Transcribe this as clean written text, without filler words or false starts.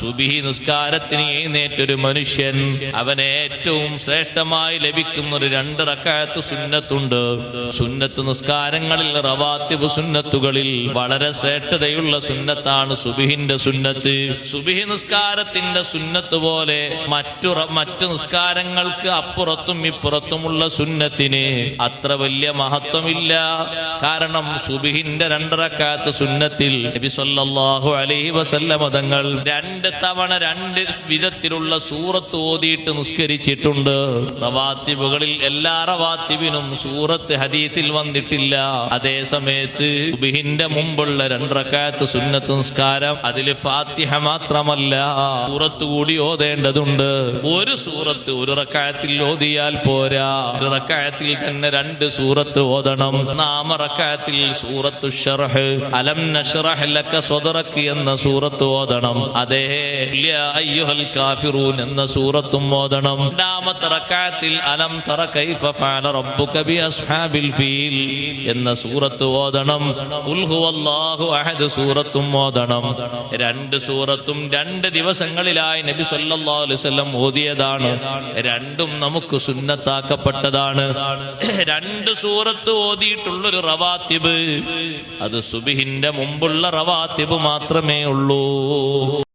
സുബ്ഹി നിസ്കാരത്തിന് എഴുന്നേറ്റൊരു മനുഷ്യൻ അവന് ഏറ്റവും ശ്രേഷ്ഠമായി ലഭിക്കുന്ന ഒരു 2 റക്അത്ത് സുന്നത്തുണ്ട്. സുന്നത്ത് നിസ്കാരങ്ങളിൽ റവാത്തിബ് സുന്നത്തുകളിൽ വളരെ ശ്രേഷ്ഠതയുള്ള സുന്നത്താണ് സുബ്ഹിന്റെ സുന്നത്ത്. സുബ്ഹി നിസ്കാരത്തിന്റെ സുന്നത്ത് പോലെ മറ്റു നിസ്കാരങ്ങൾക്ക് അപ്പുറത്തും ഇപ്പുറത്തുമുള്ള സുന്നത്തിന് അത്ര വലിയ മഹത്വമില്ല. കാരണം സുബ്ഹിന്റെ 2 റക്അത്ത് സുന്നത്തിൽ നബി സല്ലല്ലാഹു അലൈഹി വസല്ലം തങ്ങൾ 2 തവണ 2 വിധത്തിലുള്ള സൂറത്ത് ഓതിയിട്ട് നിസ്കരിച്ചിട്ടുണ്ട്. റവാത്തിബുകളിൽ എല്ലാ റവാത്തിബിനും സൂറത്ത് ഹദീസിൽ വന്നിട്ടില്ല. അതേ സമയത്ത് സുബ്ഹിന്റെ മുമ്പുള്ള 2 റക്അത്ത് സുന്നത്ത് നിസ്കാരം അതിൽ ഫാത്തിഹ മാത്രമല്ല സൂറത്ത് കൂടി ഓതേണ്ടതുണ്ട്. ഒരു സൂറത്ത് ഒരു റക്അത്തിൽ ഓതിയാൽ പോരാ, ഒരു റക്അത്തിൽ തന്നെ 2 സൂറത്ത് ഓതണം. 4 റക്അത്തിൽ സൂറത്തു ശർഹ് അലം നശ്റഹ് ലക സദ്റക എന്ന സൂറത്ത് ഓതണം. അതേ യാ അയ്യുഹൽ കാഫിറൂൻ എന്ന സൂറത്തും ഓതണം. 2ാമത്തെ റക്അത്തിൽ അലം തറ കൈഫ ഫഅല റബ്ബുക ബി അസ്ഹാബിൽ ഫീൽ എന്ന സൂറത്ത് ഓതണം. ഖുൽ ഹുവല്ലാഹു അഹദ് സൂറത്തും ഓതണം. 2 സൂറത്തും 2 ദിവസങ്ങളിലായി നബി സല്ലല്ലാഹു അലൈഹി വസല്ലം ഓതിയതാണ്. 2ഉം നമുക്ക് സുന്നത്താക്കപ്പെട്ടതാണ്. 2 സൂറത്ത് ഓതിയിട്ടുള്ളൊരു റവാത്തിബ് അത് സുബ്ഹിന്റെ മുമ്പുള്ള റവാത്തിബ് മാത്രമേ ഉള്ളൂ.